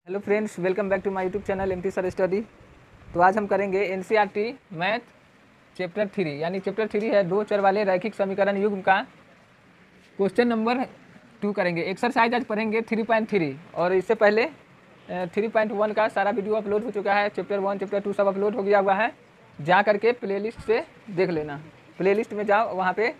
Hello friends, welcome back to my YouTube channel MT sir study. तो आज हम करेंगे एनसीईआरटी मैथ चैप्टर 3 यानी चैप्टर 3 है दो चर वाले रैखिक समीकरण युग्म का क्वेश्चन नंबर 2 करेंगे। एक्सरसाइज आज पढ़ेंगे 3.3 और इससे पहले 3.1 का सारा वीडियो अपलोड हो चुका है। चैप्टर 1 चैप्टर 2 सब अपलोड हो गया हुआ है, जा करके प्लेलिस्ट से देख लेना। प्लेलिस्ट में जाओ, वहाँ पे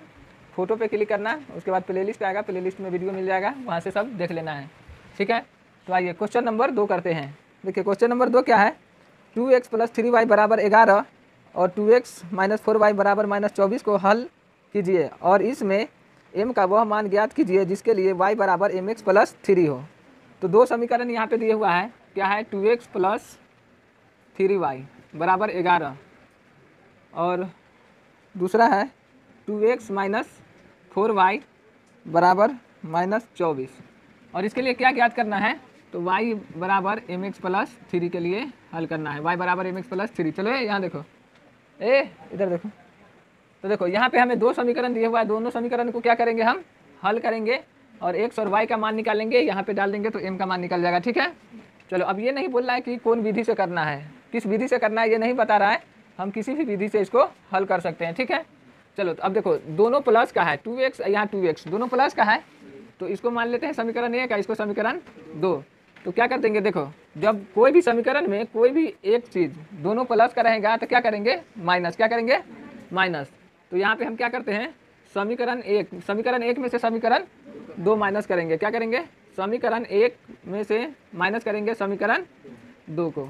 फोटो पे क्लिक करना, उसके बाद प्लेलिस्ट आएगा, प्लेलिस्ट में वीडियो मिल जाएगा, वहाँ से सब देख लेना है। ठीक है, तो आइए क्वेश्चन नंबर 2 करते हैं। देखिए क्वेश्चन नंबर 2 क्या है, 2x + 3y = 11 और 2x - 4y = -24 को हल कीजिए और इसमें m का वह मान ज्ञात कीजिए जिसके लिए y = mx + 3 हो। तो दो समीकरण यहाँ पे दिए हुआ है, क्या है 2x + 3y = 11 और दूसरा है 2x - 4y = -24 और इसके लिए क्या ज्ञात करना है, तो y = mx + 3 के लिए हल करना है। y = mx + 3। चलो यहाँ देखो, इधर देखो, तो देखो यहाँ पे हमें दो समीकरण दिए हुआ है, दोनों समीकरण को क्या करेंगे, हम हल करेंगे और x और y का मान निकालेंगे, यहाँ पे डाल देंगे तो m का मान निकल जाएगा। ठीक है, चलो अब ये नहीं बोल रहा है कि कौन विधि से करना है, किस विधि से करना है ये नहीं बता रहा है, हम किसी भी विधि से इसको हल कर सकते हैं। ठीक है, चलो तो अब देखो दोनों प्लस का है, 2x यहाँ 2x दोनों प्लस का है, तो इसको मान लेते हैं समीकरण 1 का, इसको समीकरण 2। तो क्या कर देंगे, देखो जब कोई भी समीकरण में कोई भी एक चीज़ दोनों प्लस का रहेगा तो क्या करेंगे, माइनस। क्या करेंगे, माइनस। तो यहाँ पे हम क्या करते हैं, समीकरण 1 में से समीकरण 2 माइनस करेंगे। क्या करेंगे, समीकरण 1 में से माइनस करेंगे समीकरण 2 को,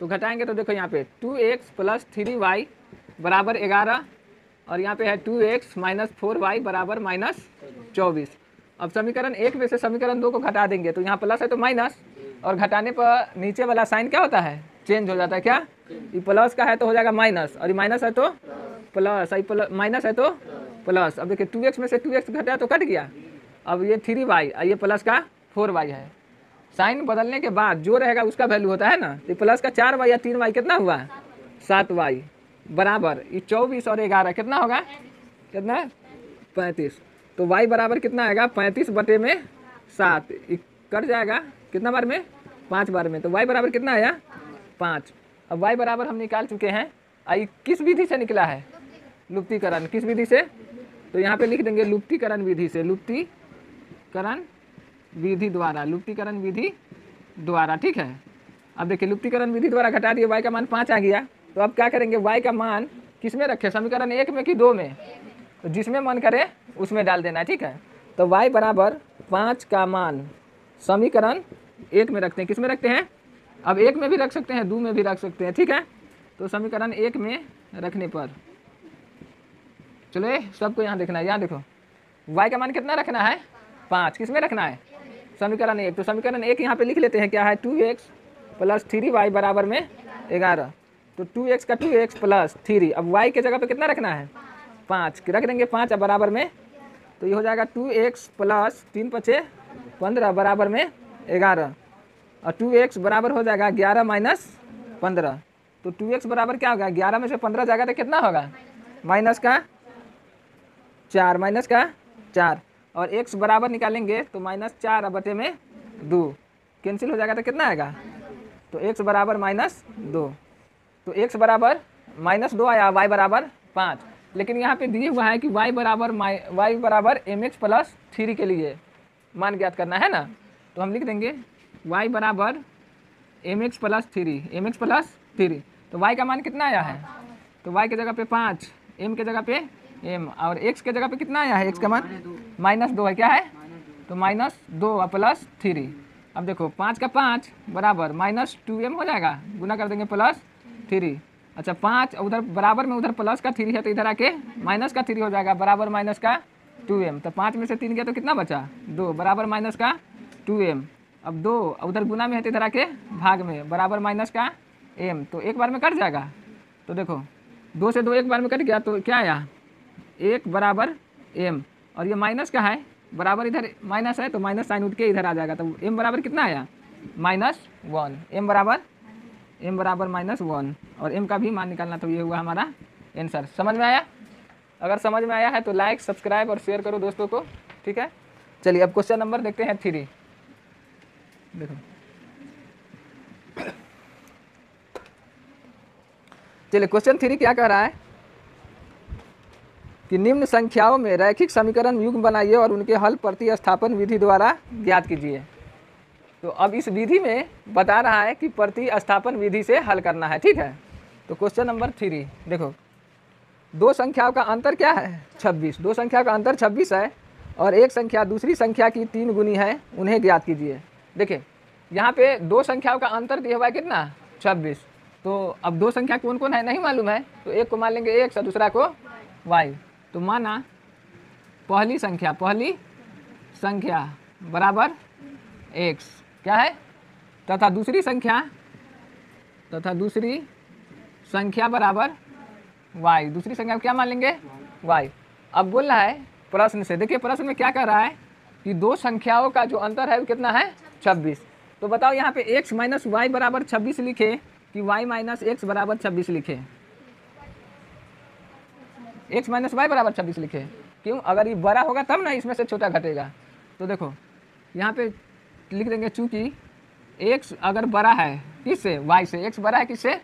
तो घटाएंगे तो देखो यहाँ पे 2x + 3y = 11 और यहाँ पे है 2x - 4y = -24। अब समीकरण 1 में से समीकरण 2 को घटा देंगे तो यहाँ प्लस है तो माइनस, और घटाने पर नीचे वाला साइन क्या होता है, चेंज हो जाता है। क्या, ये प्लस का है तो हो जाएगा माइनस, और ये माइनस है तो प्लस, माइनस है तो प्लस। अब देखिए 2x में से 2x घटा तो कट गया, अब ये 3y, ये प्लस का 4y है। साइन बदलने के बाद जो रहेगा उसका वैल्यू होता है ना, तो प्लस का 4y या 3y कितना हुआ, 7y बराबर ये 24 और 11 कितना होगा, कितना 35। तो y बराबर कितना आएगा, 35/7 कट जाएगा कितना बार में, 5 बार में। तो y बराबर कितना आया, 5। अब y बराबर हम निकाल चुके हैं, आई किस विधि से निकला है, लुप्तीकरण। किस विधि से, तो यहाँ पे लिख देंगे लुप्तीकरण विधि से, लुप्तीकरण विधि द्वारा। ठीक है, अब देखिए लुप्तीकरण विधि द्वारा घटा दिए, y का मान 5 आ गया। तो अब क्या करेंगे, y का मान किस में रखें, समीकरण 1 में कि 2 में, तो जिसमें मन करे उसमें डाल देना। ठीक है, तो y = 5 का मान समीकरण 1 में रखते हैं। किस में रखते हैं, अब 1 में भी रख सकते हैं, 2 में भी रख सकते हैं। ठीक है, तो समीकरण 1 में रखने पर, चलो सबको यहाँ देखना है, यहाँ देखो y का मान कितना रखना है, 5। किस में रखना है, समीकरण 1। तो समीकरण 1 यहाँ पे लिख लेते हैं, क्या है 2x + 3y = 11। तो 2x का 2x + 3, अब y के जगह पे कितना रखना है, 5 रख देंगे, 5 अब बराबर में, तो ये हो जाएगा 2x + 3 × 5 = 11 और 2x बराबर हो जाएगा 11 - 15। तो 2x बराबर क्या होगा, 11 में से 15 जाएगा तो कितना होगा, माइनस का 4 और x बराबर निकालेंगे तो -4/2 कैंसिल हो जाएगा तो कितना आएगा, तो x बराबर -2। तो x बराबर -2 आया, y बराबर 5। लेकिन यहाँ पे दिए हुआ है कि y बराबर mx + 3 के लिए मान ज्ञात करना है ना, तो हम लिख देंगे y बराबर mx + 3, तो y का मान कितना आया है, तो y के जगह पे 5, m के जगह पे m और x के जगह पे कितना आया है, x का मान -2 है। क्या है, तो -2 + 3। अब देखो 5 का 5 बराबर -2m हो जाएगा, गुना कर देंगे +3। अच्छा 5 उधर बराबर में, उधर प्लस का 3 है तो इधर आके माइनस का 3 हो जाएगा, बराबर -2m। तो 5 में से 3 गया तो कितना बचा, 2 बराबर -2m। अब 2 उधर गुना में है तो इधर आके भाग में, बराबर -m। तो एक बार में कट जाएगा, तो देखो 2 से 2 एक बार में कट गया, तो क्या आया 1 बराबर m, और ये माइनस का है, बराबर इधर माइनस है तो माइनस साइन उठ के इधर आ जाएगा, तो m बराबर कितना आया, -1। m बराबर -1 और m का भी मान निकालना, तो ये हुआ हमारा आंसर। समझ में आया, अगर समझ में आया है तो लाइक सब्सक्राइब और शेयर करो दोस्तों को। ठीक है, चलिए अब क्वेश्चन नंबर देखते हैं 3। देखो चलिए क्वेश्चन 3 क्या कह रहा है कि निम्न संख्याओं में रैखिक समीकरण युग्म बनाइए और उनके हल प्रतिस्थापन विधि द्वारा ज्ञात कीजिए। तो अब इस विधि में बता रहा है कि प्रतिस्थापन विधि से हल करना है, ठीक है। तो क्वेश्चन नंबर 3 देखो, दो संख्याओं का अंतर क्या है 26, दो संख्याओं का अंतर 26 है और एक संख्या दूसरी संख्या की 3 गुनी है, उन्हें ज्ञात कीजिए। देखिए यहाँ पे दो संख्याओं का अंतर दिया हुआ है कितना 26। तो अब दो संख्या कौन कौन है नहीं मालूम है, तो एक को मान लेंगे x और दूसरा को y। तो माना पहली संख्या बराबर x क्या है, तथा दूसरी संख्या बराबर y, दूसरी संख्या क्या मान लेंगे y। अब बोल रहा है प्रश्न से, देखिए प्रश्न में क्या कह रहा है कि दो संख्याओं का जो अंतर है वो कितना है 26। तो बताओ यहाँ पे x माइनस वाई बराबर 26 लिखे कि y माइनस एक्स बराबर 26 लिखे, x माइनस वाई बराबर 26 लिखे। क्यों, अगर ये बड़ा होगा तब ना इसमें से छोटा घटेगा। तो देखो यहाँ पे लिख देंगे चूँकि x अगर बड़ा है किससे y से, x बड़ा है किससे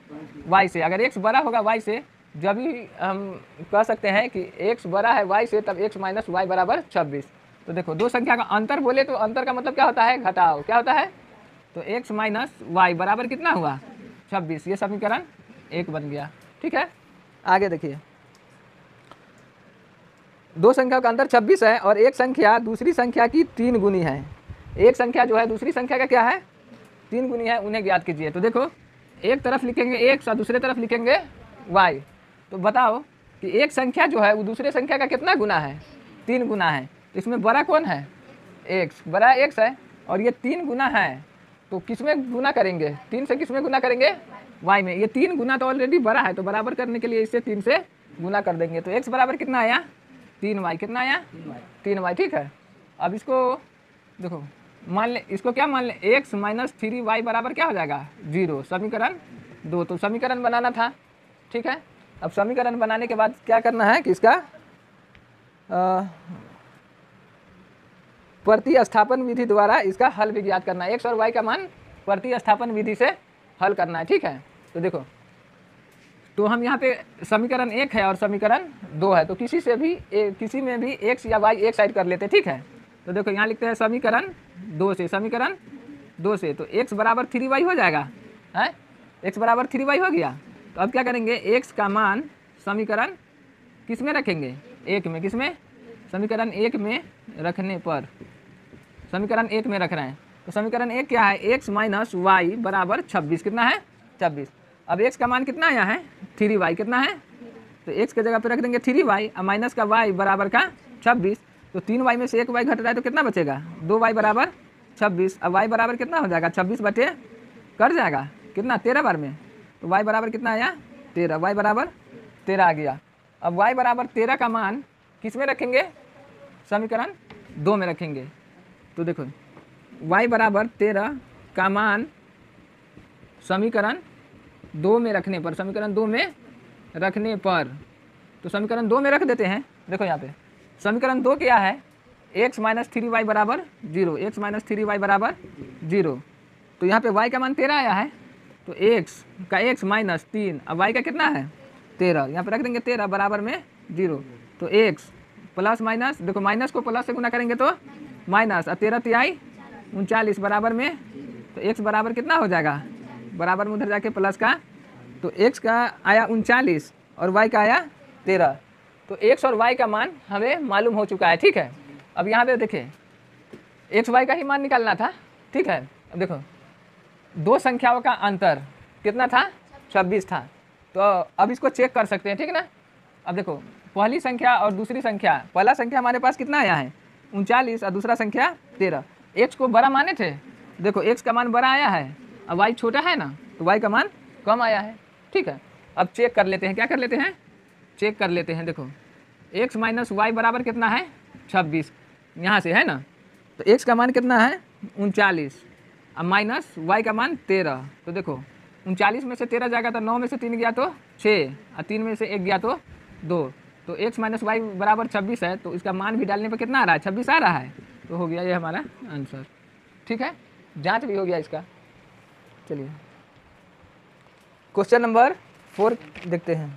y से, अगर x बड़ा होगा y से जब भी हम कह सकते हैं कि x बड़ा है y से, तब x माइनस वाई बराबर 26। तो देखो दो संख्या का अंतर बोले तो अंतर का मतलब क्या होता है घटाव, क्या होता है, तो x माइनस वाई बराबर कितना हुआ 26, ये समीकरण 1 बन गया, ठीक है। आगे देखिए, दो संख्याओं का अंतर 26 है और एक संख्या दूसरी संख्या की 3 गुनी है। एक संख्या जो है दूसरी संख्या का क्या है 3 गुनी है, उन्हें ज्ञात कीजिए। तो देखो एक तरफ लिखेंगे x और दूसरे तरफ लिखेंगे y। तो बताओ कि एक संख्या जो है वो दूसरे संख्या का कितना गुना है 3 गुना है। तो इसमें बड़ा कौन है x, बड़ा x है और ये 3 गुना है, तो किस में गुना करेंगे 3 से, किस में गुना करेंगे y में। ये 3 गुना तो ऑलरेडी बड़ा है, तो बराबर करने के लिए इसे 3 से गुना कर देंगे। तो x बराबर कितना आया 3y, कितना आया 3y, ठीक है। अब इसको देखो मान ले, इसको क्या मान ले x माइनस 3y बराबर क्या हो जाएगा 0, समीकरण 2। तो समीकरण बनाना था, ठीक है। अब समीकरण बनाने के बाद क्या करना है कि इसका प्रतिस्थापन विधि द्वारा इसका हल भी ज्ञात करना है। x और y का मान प्रतिस्थापन विधि से हल करना है, ठीक है। तो देखो, तो हम यहाँ पे समीकरण 1 है और समीकरण 2 है, तो किसी में भी x या y एक साइड कर लेते, ठीक है। तो देखो यहाँ लिखते हैं समीकरण 2 से, तो x बराबर 3y हो जाएगा, है x बराबर 3y हो गया। तो अब क्या करेंगे x का मान समीकरण किस में रखेंगे 1 में, किस में समीकरण 1 में रखने पर, समीकरण 1 में रख रहे हैं। तो समीकरण 1 क्या है x माइनस वाई बराबर 26, कितना है 26। अब x का मान कितना आया है 3y, कितना है, तो x के जगह पे रख देंगे 3y और माइनस का y बराबर का 26। तो 3y में से 1y घट रहा है तो कितना बचेगा 2y बराबर 26। अब y बराबर कितना हो जाएगा 26 बटे कर जाएगा कितना 13 बार में, तो y बराबर कितना आया 13, y बराबर 13 आ गया। अब y बराबर 13 का मान किस में रखेंगे समीकरण 2 में रखेंगे। तो देखो y बराबर 13 का मान समीकरण 2 में रखने पर, समीकरण 2 में रखने पर, तो समीकरण 2 में रख देते हैं। देखो यहाँ पे समीकरण 2 क्या है x माइनस 3y बराबर 0, x माइनस 3y बराबर 0। तो यहाँ पे y का मान 13 आया है, तो x का x माइनस 3, अब y का कितना है 13, यहाँ पे रख देंगे 13 बराबर में 0। तो x प्लस माइनस, देखो माइनस को प्लस से गुना करेंगे तो माइनस, और 13 तिहाई 39 बराबर में, तो x बराबर कितना हो जाएगा बराबर में उधर जाके प्लस का, तो x का आया 39 और y का आया 13। तो x और y का मान हमें मालूम हो चुका है, ठीक है। अब यहाँ पे देखिए x y का ही मान निकालना था, ठीक है। अब देखो दो संख्याओं का अंतर कितना था 26 था, तो अब इसको चेक कर सकते हैं, ठीक है ना। अब देखो पहली संख्या और दूसरी संख्या, पहला संख्या हमारे पास कितना आया है 39 और दूसरा संख्या 13। x को बड़ा माने थे, देखो x का मान बड़ा आया है, अब y छोटा है ना, तो y का मान कम आया है, ठीक है। अब चेक कर लेते हैं, क्या कर लेते हैं चेक कर लेते हैं। देखो x माइनस वाई बराबर कितना है 26, यहाँ से है ना, तो x का मान कितना है 39 अब माइनस y का मान 13। तो देखो 39 में से 13 जाएगा तो 9 में से 3 गया तो 6 और 3 में से 1 गया तो 2। तो x माइनस वाई बराबर 26 है, तो इसका मान भी डालने पर कितना आ रहा है 26 आ रहा है, तो हो गया ये हमारा आंसर, ठीक है। जांच भी हो गया इसका। चलिए क्वेश्चन नंबर 4 देखते हैं।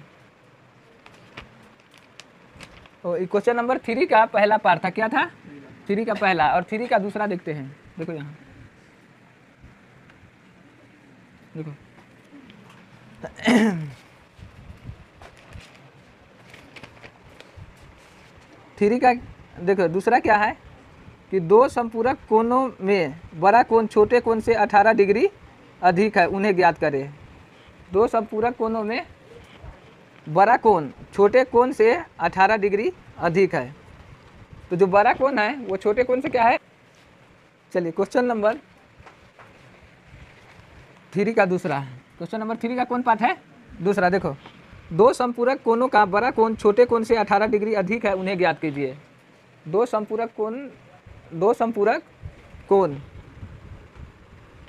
तो क्वेश्चन नंबर 3 का पहला पार्ट था, क्या था? 3 का पहला, और 3 का दूसरा देखते हैं। देखो यहाँ देखो थ्री का देखो दूसरा क्या है कि दो संपूरक कोणों में बड़ा कोण छोटे कोण से 18 डिग्री अधिक है, उन्हें ज्ञात करें। दो संपूरक कोणों में बड़ा कोण छोटे कोण से 18 डिग्री अधिक है, तो जो बड़ा कोण है वो छोटे कोण से क्या है? चलिए क्वेश्चन नंबर 3 का दूसरा है। क्वेश्चन नंबर 3 का कौन पार्ट है? दूसरा। देखो दो संपूरक कोणों का बड़ा कोण छोटे कोण से 18 डिग्री अधिक है, उन्हें ज्ञात कीजिए। दो संपूरक कोण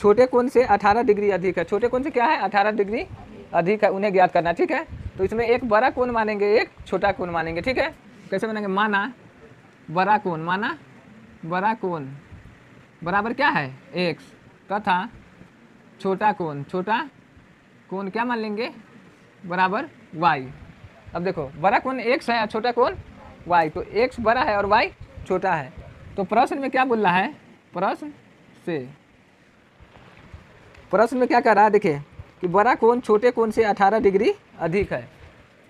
छोटे कोण से 18 डिग्री अधिक है, छोटे कोण से क्या है? 18 डिग्री अधिक है, उन्हें ज्ञात करना। ठीक है, तो इसमें एक बड़ा कोण मानेंगे, एक छोटा कोण मानेंगे। ठीक है, कैसे मानेंगे? माना बड़ा कोण बराबर क्या है? x, तथा छोटा कोण क्या मान लेंगे? बराबर y। अब देखो बड़ा कोण x है और छोटा कोण y, तो x बड़ा है और y छोटा है। तो प्रश्न में क्या बोल रहा है? प्रश्न में क्या कर रहा है? देखिए कि बड़ा कोण छोटे कोण से 18 डिग्री अधिक है,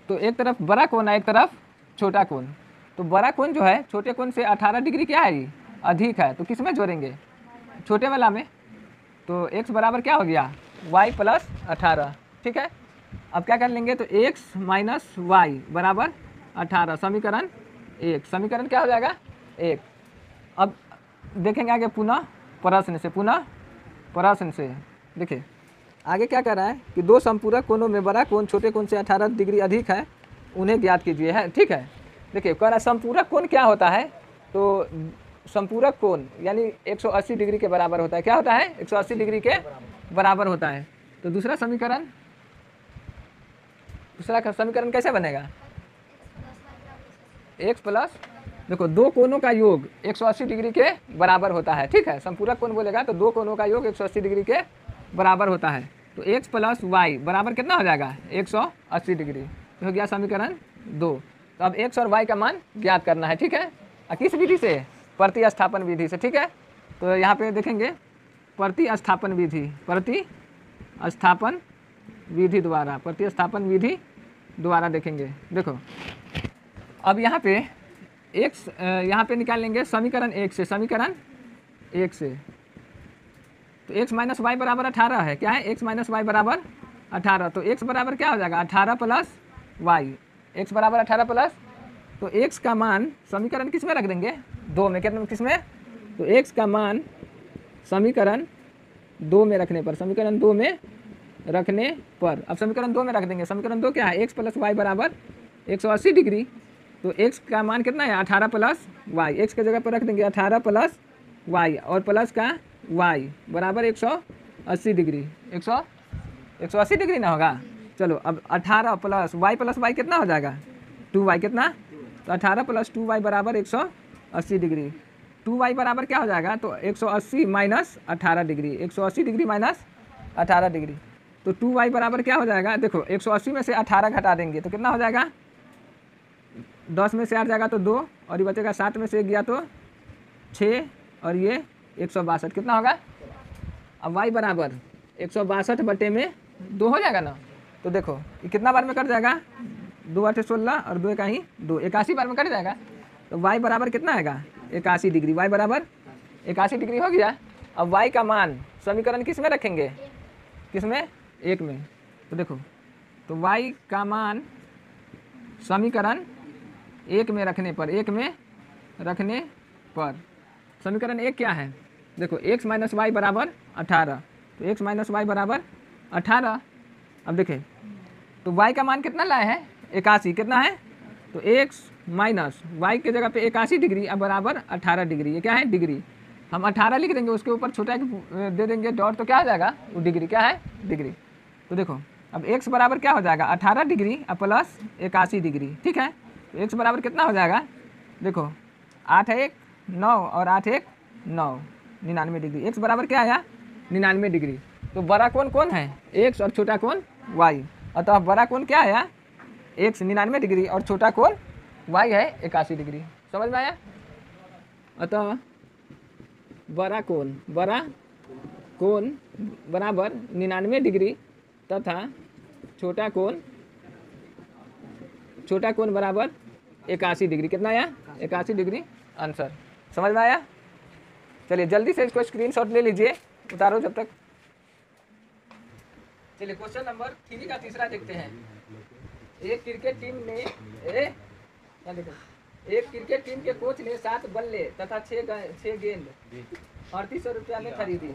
तो एक तरफ बड़ा कोण है, एक तरफ छोटा कोण। तो बड़ा कोण जो है छोटे कोण से 18 डिग्री क्या है? अधिक है, तो किस में जोड़ेंगे? छोटे वाला में। तो x बराबर क्या हो गया? y plus 18। ठीक है, अब क्या कर लेंगे? तो x माइनस वाई बराबर 18, समीकरण 1। समीकरण क्या हो जाएगा? 1। अब देखेंगे आगे प्रश्न से देखिए आगे क्या कर रहा है कि दो संपूरक कोणों में बड़ा कोण छोटे कोण से 18 डिग्री अधिक है, उन्हें ज्ञात कीजिए है। ठीक है, देखिए कह रहा है संपूरक कोण क्या होता है? तो संपूरक कोण यानी 180 डिग्री के बराबर होता है। क्या होता है? 180 डिग्री के बराबर होता है। तो दूसरा समीकरण कैसे बनेगा? x प्लस, देखो दो कोणों का योग 180 डिग्री के बराबर होता है। ठीक है, संपूरक कोण बोलेगा तो दो कोणों का योग 180 डिग्री के बराबर होता है। तो x प्लस वाई बराबर कितना हो जाएगा? 180 डिग्री। तो हो गया समीकरण 2। तो अब x और y का मान ज्ञात करना है। ठीक है, किस विधि से? प्रतिस्थापन विधि से। ठीक है, तो यहाँ पे देखेंगे प्रतिस्थापन विधि द्वारा देखेंगे। देखो अब यहाँ पे यहाँ पे निकालेंगे समीकरण 1 से। तो x माइनस वाई बराबर 18 है। क्या है? x माइनस वाई बराबर 18। तो x बराबर क्या हो जाएगा? 18 प्लस वाई। x बराबर 18 प्लस, तो x का मान समीकरण किस में रख देंगे? 2 में। किस में? तो x का मान समीकरण 2 में रखने पर, अब समीकरण 2 में रख देंगे। समीकरण 2 क्या है? x प्लस वाई बराबर 180 डिग्री। तो x का मान कितना है? 18 प्लस वाई। x के जगह पर रख देंगे 18 प्लस वाई, और प्लस का y बराबर 180 डिग्री। 180 डिग्री ना होगा? चलो अब 18 प्लस वाई कितना हो जाएगा? 2y। कितना? तो 18 प्लस 2y बराबर 180 डिग्री। 2y बराबर क्या हो जाएगा? तो 180 minus 18 degree. 180 degree minus 18 degree. तो 2y बराबर क्या हो जाएगा? देखो 180 में से 18 घटा देंगे तो कितना हो जाएगा? 10 में से 8 जाएगा तो 2, और ये बचेगा 7 में से 1 गया तो 6, और ये 162। कितना होगा? अब y बराबर 162 बटे में 2 हो जाएगा ना। तो देखो ये कितना बार में कट जाएगा? 2 8 16 और 2 का ही 2, 81 बार में कट जाएगा। तो y बराबर कितना आएगा? 81 डिग्री। y बराबर 81 डिग्री हो गया। अब y का मान समीकरण किस में रखेंगे? किस में? 1 में। तो देखो तो y का मान समीकरण 1 में रखने पर समीकरण 1 क्या है? देखो x माइनस वाई बराबर 18। तो x माइनस वाई बराबर 18। अब देखें तो y का मान कितना लाए हैं? 81। कितना है? तो x माइनस वाई के जगह पे 81 डिग्री, अब बराबर 18 डिग्री। ये क्या है? डिग्री। हम 18 लिख देंगे, उसके ऊपर छोटा दे देंगे डॉट, तो क्या हो जाएगा? वो डिग्री। क्या है? डिग्री। तो देखो अब x बराबर क्या हो जाएगा? 18 डिग्री अब प्लस 81 डिग्री। ठीक है, तो x बराबर कितना हो जाएगा? देखो 8 1 9 और 8 1 9, 99 डिग्री। x बराबर क्या आया? 99 डिग्री। तो बड़ा कोण कौन है? x और छोटा कोण y। अतः बड़ा कोण क्या है x 99 डिग्री और छोटा कोण y है 81 डिग्री। समझ में आया? अतः बड़ा कोण बराबर 99 डिग्री तथा छोटा कोण बराबर 81 डिग्री। कितना आया? 81 डिग्री आंसर। समझ में आया? चलिए जल्दी से इसको स्क्रीनशॉट ले लीजिए, उतारो जब तक। चलिए क्वेश्चन नंबर 3 का तीसरा देखते हैं। एक क्रिकेट टीम के कोच ने 7 बल्ले तथा 6 गेंद 3800 रुपया में खरीदी।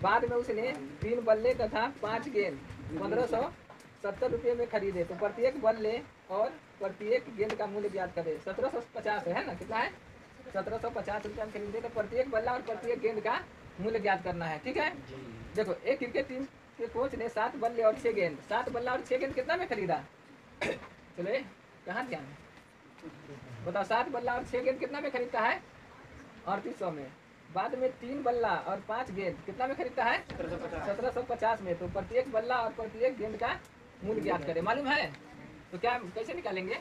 बाद में उसने 3 बल्ले तथा 5 गेंद 1570 रुपये में खरीदे। तो प्रत्येक बल्ले और प्रत्येक गेंद का मूल्य ज्ञात करें। 1750 है ना? कितना है? 1750 रुपया में खरीदे। तो प्रत्येक बल्ला और प्रत्येक गेंद का मूल्य ज्ञात करना है। ठीक है, देखो एक क्रिकेट टीम के कोच ने 7 बल्ले और 6 गेंद, 7 बल्ला और 6 गेंद कितना में खरीदा? चलो कहाँ ध्यान है, बताओ। 7 बल्ला और 6 गेंद कितना में खरीदता है? 3800 में। बाद में 3 बल्ला और 5 गेंद कितना में खरीदता है? 1750 में। तो प्रत्येक बल्ला और प्रत्येक गेंद का मूल्य ज्ञात करें। मालूम है? तो क्या कैसे निकालेंगे?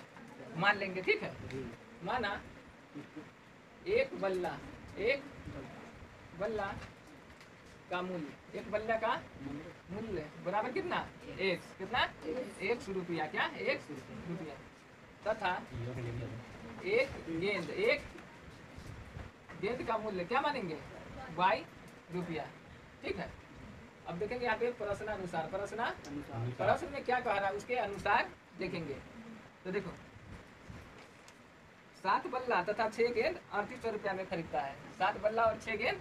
मान लेंगे। ठीक है, माना एक बल्ला का मूल्य, एक बल्ला का मूल्य बराबर कितना? कितना? 1 रुपया। क्या? 1 रुपया तथा एक गेंद का मूल्य क्या मानेंगे? y रुपया। ठीक है, अब देखेंगे यहाँ पे प्रश्नानुसार। प्रश्न में क्या कह रहा है उसके अनुसार देखेंगे। तो देखो 7 बल्ला तथा 6 गेंद 3800 रुपया में खरीदता है। 7 बल्ला और 6 गेंद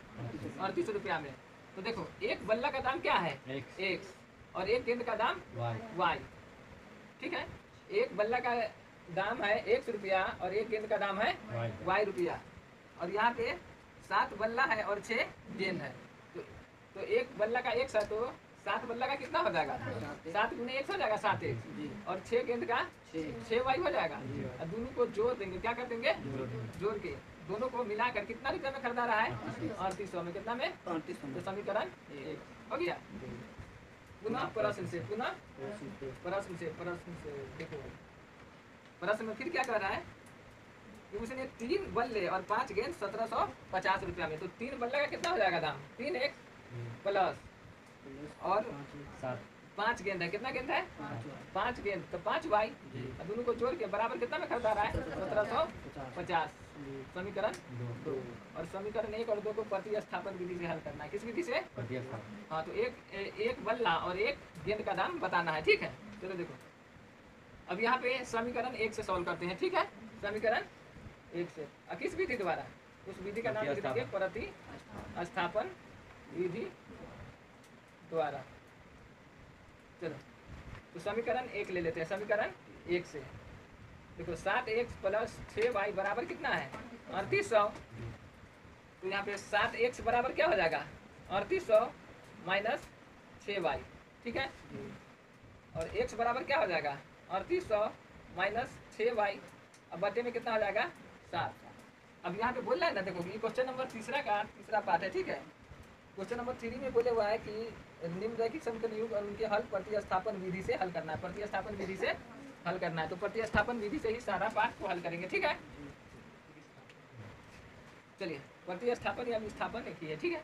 3800 रुपया में। तो देखो एक बल्ला का दाम क्या है? x और एक गेंद का दाम y। ठीक है, एक बल्ला का दाम है 1 रुपया और एक गेंद का दाम है y रुपया। और यहाँ पे 7 बल्ला है और 6 गेंद है। तो एक बल्ला का 1 है तो 7 बल्ला का कितना हो जाएगा? 7 गुने 1 हो जाएगा 7x, और 6 गेंद का 6y हो जाएगा। और दोनों को जोड़ देंगे। क्या कर देंगे? जोड़ के दोनों को मिलाकर कितना रुपया में खरीदा रहा है? 3800 में। कितना में? 3800। तो समीकरण 1 हो गया। पुनः प्रश्न से देखो, प्रश्न में फिर क्या कर रहा है कि उसने 3 बल्ले और 5 गेंद 1750 रुपया में। तो 3 बल्ले का कितना हो जाएगा दाम? 3x प्लस और 5 गेंद है। कितना गेंद है? 5 गेंद तो 5y। दोनों को जोड़ के बराबर कितना में खरीदा रहा है? 1750। समीकरण 2। और समीकरण 1 और 2 को प्रतिस्थापन विधि से हल करना है। किस विधि से? हाँ, तो एक बल्ला और एक गेंद का दाम बताना है। ठीक है, चलो देखो अब यहाँ पे समीकरण 1 से सॉल्व करते हैं। ठीक है, समीकरण 1 से किस विधि द्वारा? उस विधि का नाम लिख देंगे प्रतिस्थापन विधि द्वारा। चलो तो समीकरण 1 ले लेते हैं। समीकरण 1 से देखो 7x प्लस 6y बराबर कितना है? 3800। तो यहाँ पे 7x बराबर क्या हो जाएगा? 3800 माइनस 6y। ठीक है, और x बराबर क्या हो जाएगा? 3800 माइनस 6y। अब बटे में कितना हो जाएगा? 7। अब यहाँ पे बोल रहा है ना, देखो ये क्वेश्चन नंबर तीसरा पार्ट है। ठीक है, क्वेश्चन नंबर 3 में बोले हुआ है कि निम्नलिखित समीकरण युग और उनके हल प्रतिस्थापन विधि से हल करना है। प्रतिस्थापन विधि से हल करना है। तो प्रतिस्थापन विधि से ही सारा पार्ट को हल करेंगे। ठीक है, चलिए प्रतिस्थापन या विस्थापन एक ही है। ठीक है,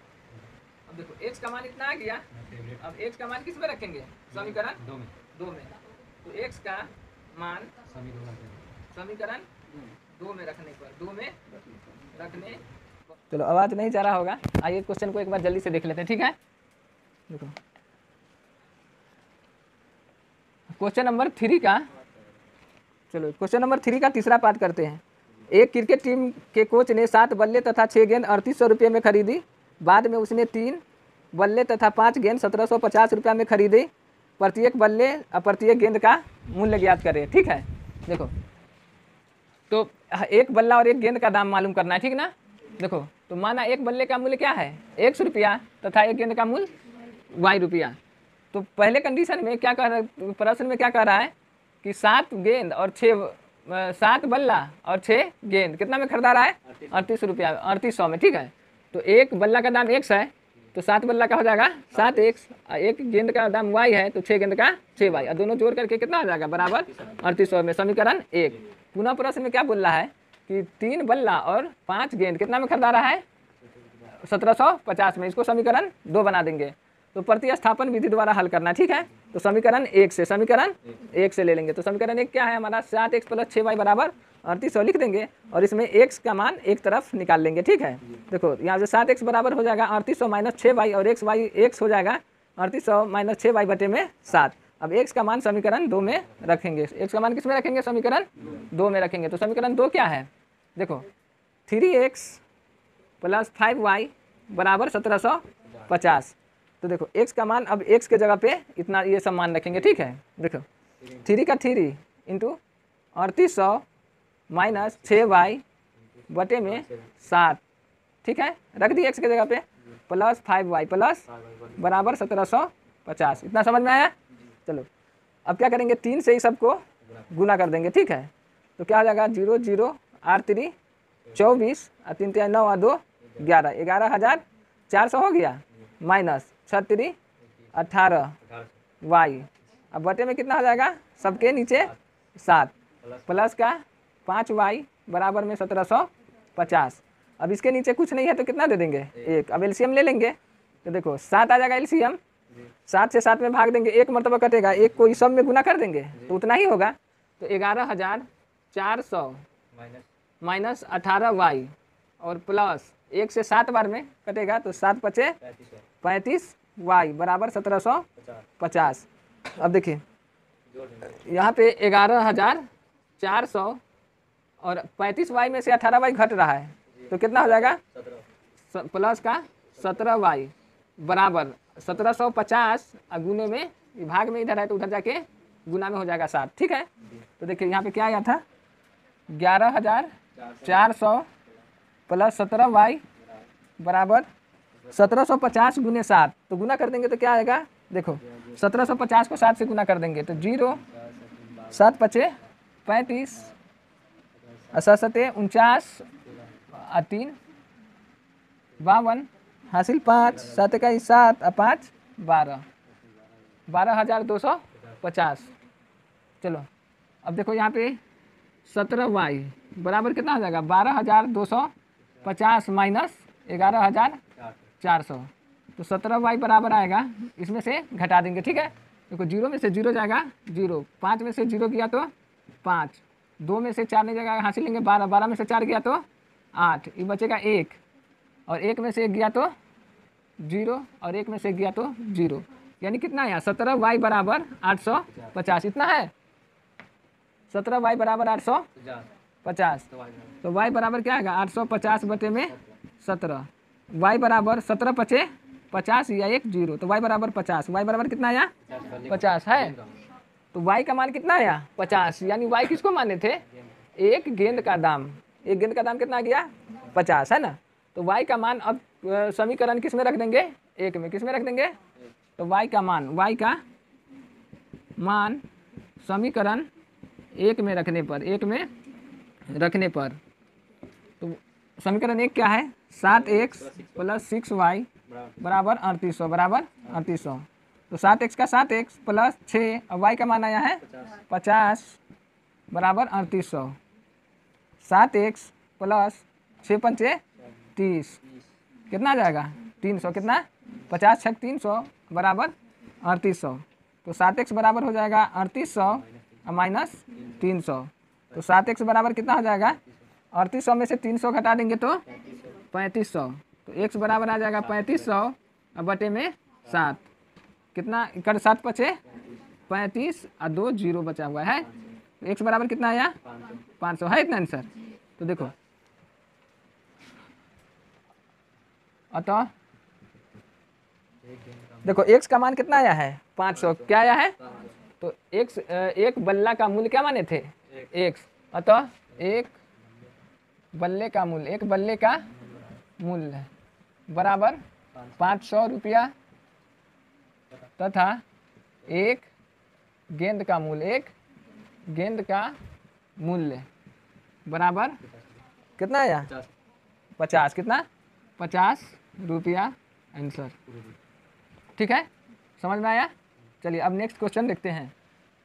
अब देखो x का मान इतना आ गया। अब x का मान किस में रखेंगे? समीकरण 2 में। तो x का मान समीकरण 2 में रखने पर चलो आवाज नहीं जा रहा होगा। आइए क्वेश्चन को एक बार जल्दी से देख लेते हैं। ठीक है, देखो क्वेश्चन नंबर 3 का, चलो क्वेश्चन नंबर 3 का तीसरा पार्ट करते हैं। एक क्रिकेट टीम के कोच ने 7 बल्ले तथा 6 गेंद 3800 रुपये में खरीदी। बाद में उसने 3 बल्ले तथा 5 गेंद 1750 रुपया में खरीदी। प्रत्येक बल्ले और प्रत्येक गेंद का मूल्य ज्ञात करें। ठीक है, देखो तो एक बल्ला और एक गेंद का दाम मालूम करना है। ठीक ना, देखो तो माना एक बल्ले का मूल्य क्या है? 1 रुपया तथा एक गेंद का मूल्य y रुपया। तो पहले कंडीशन में क्या कह रहा है? प्रश्न में क्या कह रहा है कि 7 बल्ला और 6 गेंद कितना में खरीदा रहा है? 38 रुपया 3800 में। ठीक है, तो एक बल्ला का दाम x है तो 7 बल्ला का हो जाएगा 7x, एक गेंद का दाम y है तो 6 गेंद का 6y, और दोनों जोड़ करके कितना हो जाएगा बराबर 3800 में समीकरण 1। पुनः प्रश्न में क्या बोल रहा है कि 3 बल्ला और 5 गेंद कितना में खरीदा रहा है 1750 में, इसको समीकरण 2 बना देंगे। तो प्रतिस्थापन विधि द्वारा हल करना, ठीक है। तो समीकरण 1 से ले लेंगे। तो समीकरण 1 क्या है हमारा 7x + 6y बराबर 3800 लिख देंगे, और इसमें x का मान एक तरफ निकाल लेंगे, ठीक है। देखो यहाँ से 7x बराबर हो जाएगा 3800 - 6y, और x हो जाएगा 3800 - 6y बटे में 7। अब x का मान समीकरण 2 में रखेंगे। x का मान किस में रखेंगे समीकरण 2 में रखेंगे। तो समीकरण 2 क्या है देखो 3x + 5y बराबर 1750। तो देखो x का मान, अब x के जगह पे इतना ये सब मान रखेंगे, ठीक है। देखो 3 का 3 इंटू 3800 - 6y बटे में 7, ठीक है। रख दी x के जगह पे, प्लस 5y प्लस बराबर 1750। इतना समझ में आया। चलो अब क्या करेंगे 3 से ही सबको गुना कर देंगे, ठीक है। तो क्या हो जाएगा 0 0 8 3 24 और 3 3 9 और 2 11, 11,400 हो गया, माइनस 6 3 18 y, अब बटे में कितना हो जाएगा सबके नीचे 7, प्लस का 5y बराबर में 1750। अब इसके नीचे कुछ नहीं है तो कितना दे देंगे 1। अब एलसीएम ले लेंगे। तो देखो 7 आ जाएगा एलसीएम, 7 से 7 में भाग देंगे, 1 मरतबा कटेगा, 1 को इस सब में गुना कर देंगे तो उतना ही होगा। तो 11,400 माइनस 18y और प्लस 1 से 7 बार में कटेगा तो 7 पचे 35y बराबर 1750। अब देखिए यहाँ पे 11,400 और 35y में से 18y घट रहा है तो कितना हो जाएगा प्लस का 17y बराबर 1750, गुने में भाग में इधर है तो उधर जाके गुना में हो जाएगा 7, ठीक है। तो देखिए यहाँ पे क्या आया था 11,400 प्लस 17y बराबर 1750 गुने 7, तो गुना कर देंगे तो क्या आएगा देखो 1750 को 7 से गुना कर देंगे तो 0 7 पचे 35 और 7 सते 49 और 3 52 हासिल 5 7 का 7 और 5 12, 12,250। चलो अब देखो यहाँ पे 17y बराबर कितना हो जाएगा 12,250 माइनस 11,400, तो 17y बराबर आएगा, इसमें से घटा देंगे, ठीक है। देखो 0 में से 0 जाएगा 0, 5 में से 0 गया तो 5, 2 में से 4 नहीं जाएगा हासिल लेंगे 12, 12 में से 4 गया तो 8, ये बचेगा 1, और 1 में से 1 गया तो 0, और 1 में से गया तो 0, यानी कितना आया 17y बराबर 850, इतना है 17y बराबर 850। तो y बराबर क्या आएगा 850 बटे में 17, y बराबर 17 पचे 50 या 1 0, तो y बराबर 50, y बराबर कितना आया 50 है। तो y का मान कितना आया 50, यानी y किसको माने थे एक गेंद का दाम, एक गेंद का दाम कितना आ गया 50 है ना। तो y का मान अब समीकरण किस में रख देंगे 1 में, किस में रख देंगे तो y का मान समीकरण 1 में रखने पर, 1 में रखने पर तो समीकरण 1 क्या है 7x + 6y बराबर 3800 बराबर 3800। तो 7x का 7x प्लस 6 और y का मान आया है 50 बराबर 3800, 7x प्लस 6 पंचे 30 कितना आ जाएगा 300, कितना 50 छक 300 बराबर 3800। तो 7x बराबर हो जाएगा 3800 माइनस 300, तो 7x बराबर कितना हो जाएगा 3800 में से 300 घटा देंगे तो 3500, तो x बराबर आ जाएगा 3500 बटे में 7, कितना कर 7 पचे 35 और 2 0 बचा हुआ है, तो x बराबर कितना आया 500 है, इतना आंसर। तो देखो अतः देखो x का मान कितना आया है 500, क्या आया है तो x एक बल्ला का मूल्य क्या माने थे x, अतः एक बल्ले का मूल्य, एक बल्ले का मूल्य बराबर 500 रुपया तथा एक गेंद का मूल्य, एक गेंद का मूल्य बराबर कितना आया 50, कितना 50 रुपया आंसर। ठीक है, समझ में आया। चलिए अब नेक्स्ट क्वेश्चन देखते हैं।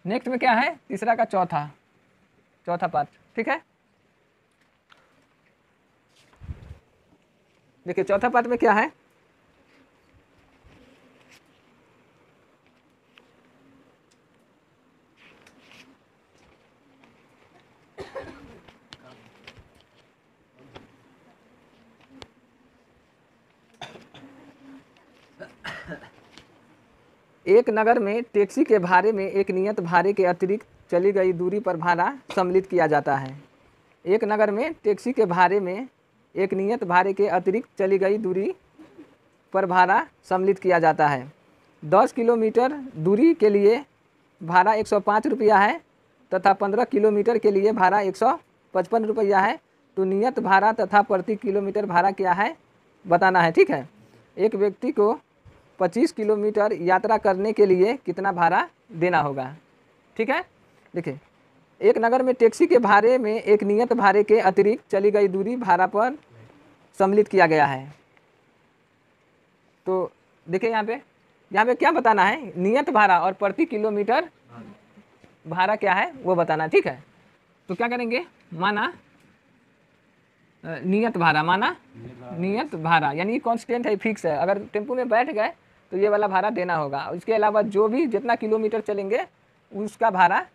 नेक्स्ट में क्या है, तीसरा का चौथा पार्ट। ठीक है, देखिए चौथा पार्ट में क्या है, एक नगर में टैक्सी के भाड़े में एक नियत भाड़े के अतिरिक्त चली गई दूरी पर भाड़ा सम्मिलित किया जाता है। एक नगर में टैक्सी के भाड़े में एक नियत भाड़े के अतिरिक्त चली गई दूरी पर भाड़ा सम्मिलित किया जाता है। 10 किलोमीटर दूरी के लिए भाड़ा 105 रुपया है तथा 15 किलोमीटर के लिए भाड़ा 155 रुपया है। तो नियत भाड़ा तथा प्रति किलोमीटर भाड़ा क्या है बताना है। ठीक है, एक व्यक्ति को 25 किलोमीटर यात्रा करने के लिए कितना भाड़ा देना होगा। ठीक है, देखिए एक नगर में टैक्सी के भाड़े में एक नियत भाड़े के अतिरिक्त चली गई दूरी भाड़ा पर सम्मिलित किया गया है। तो देखिए यहाँ पे क्या बताना है, नियत भाड़ा और प्रति किलोमीटर भाड़ा क्या है वो बताना। ठीक है, तो क्या करेंगे, माना नियत भाड़ा यानी कांस्टेंट है, फिक्स है। अगर टेम्पो में बैठ गए तो ये वाला भाड़ा देना होगा। इसके अलावा जो भी जितना किलोमीटर चलेंगे उसका भाड़ा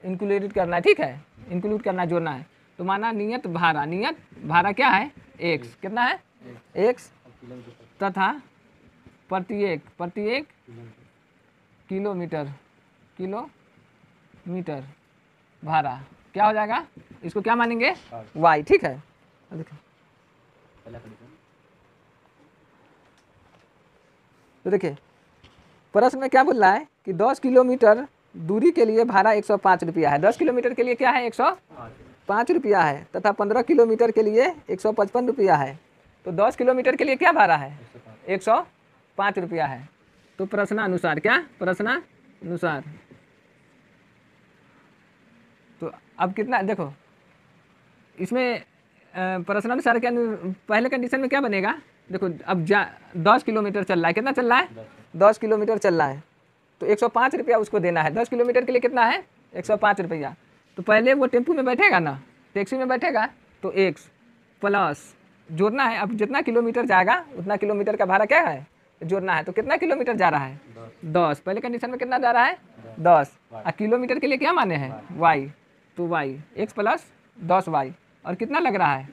इंक्लूडेड करना है। ठीक है, इंक्लूड करना, जोड़ना है। तो माना नियत भाड़ा क्या है, एक्स, कितना है एक्स, तथा प्रत्येक किलोमीटर भाड़ा क्या हो जाएगा, इसको क्या मानेंगे, वाई। ठीक है, तो देखिए प्रश्न में क्या बोल रहा है कि 10 किलोमीटर दूरी के लिए भाड़ा 105 रुपया है। 10 किलोमीटर के लिए क्या है, 105 रुपया है तथा 15 किलोमीटर के लिए 155 रुपया है। तो 10 किलोमीटर के लिए क्या भाड़ा है, 105 रुपया है। तो प्रश्नानुसार तो अब कितना, देखो इसमें प्रश्नानुसार के पहले कंडीशन में क्या बनेगा, देखो अब 10 किलोमीटर चल रहा है, कितना चल रहा है, 10 किलोमीटर चल रहा है। तो 105 रुपया उसको देना है। 10 किलोमीटर के लिए कितना है, 105 रुपया। तो पहले वो टेम्पू में बैठेगा ना, टैक्सी में बैठेगा, तो एक्स प्लस जोड़ना है। अब जितना किलोमीटर जाएगा उतना किलोमीटर का भाड़ा क्या है, जोड़ना है। तो कितना किलोमीटर जा रहा है, 10। पहले कंडीशन में कितना जा रहा है, 10। और किलोमीटर के लिए क्या माने हैं, वाई। तो वाई एक्स प्लस 10 वाई, और कितना लग रहा है,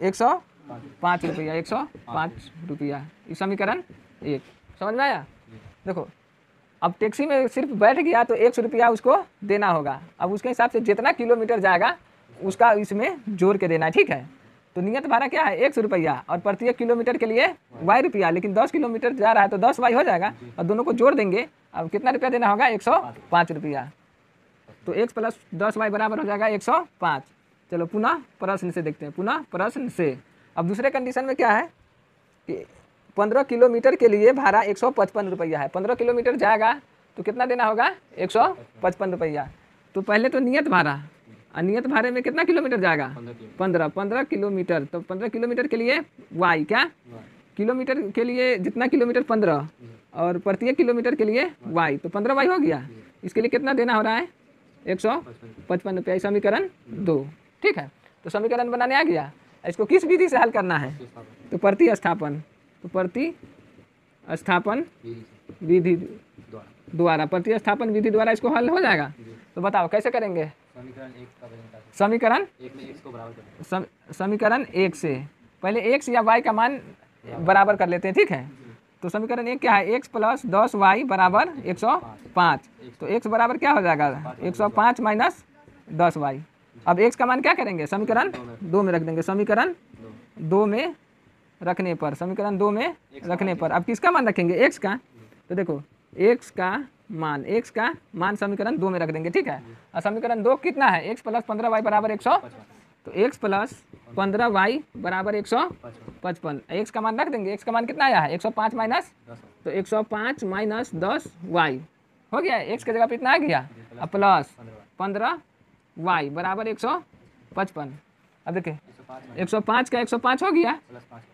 105 रुपया, 105 रुपया। ये समीकरण 1 समझ में आया। देखो अब टैक्सी में सिर्फ बैठ गया तो 100 रुपया उसको देना होगा। अब उसके हिसाब से जितना किलोमीटर जाएगा उसका इसमें जोड़ के देना है। ठीक है, तो नियत भाड़ा क्या है, 100 रुपया, और प्रत्येक किलोमीटर के लिए वाई रुपया। लेकिन 10 किलोमीटर जा रहा है तो 10 वाई हो जाएगा, और दोनों को जोड़ देंगे। अब कितना रुपया देना होगा, 105 रुपया। तो x प्लस 10 वाई बराबर हो जाएगा 105। चलो पुनः प्रश्न से देखते हैं, पुनः प्रश्न से। अब दूसरे कंडीशन में क्या है कि 15 किलोमीटर के लिए भाड़ा 155 रुपया है। 15 किलोमीटर जाएगा तो कितना देना होगा, 155 रुपया। तो पहले तो नियत भाड़ा, और नियत भाड़े में कितना किलोमीटर जाएगा, 15 किलोमीटर। तो 15 किलोमीटर के लिए वाई क्या, किलोमीटर के लिए जितना किलोमीटर 15, और प्रत्येक किलोमीटर के लिए वाई। तो 15 वाई हो गया। इसके लिए कितना देना हो रहा है, 155 रुपया। समीकरण 2। ठीक है, तो समीकरण बनाने आ गया। इसको किस विधि से हल करना है, तो प्रतिस्थापन विधि द्वारा, प्रतिस्थापन विधि द्वारा इसको हल हो जाएगा। तो बताओ कैसे करेंगे, समीकरण 1 से पहले x या y का मान बराबर कर लेते हैं। ठीक है, तो समीकरण 1 क्या है, x प्लस 10 वाई बराबर 105। तो x बराबर क्या हो जाएगा, 105 माइनस 10 वाई। अब x का मान क्या करेंगे, समीकरण 2 में रख देंगे। समीकरण 2 में रखने पर, समीकरण 2 में रखने पर अब किसका मान रखेंगे, x का। तो देखो x का मान समीकरण 2 में रख देंगे। ठीक है, और समीकरण 2 कितना है, x प्लस 15 वाई बराबर 100। तो x प्लस 15 वाई बराबर 155। x का मान रख देंगे। x का मान कितना आया है, 105 माइनस, तो 105 माइनस 10 वाई हो गया। x की जगह पे इतना आ गया, अब प्लस 15 वाई बराबर 155। अब देखिए 105 का 105 हो गया,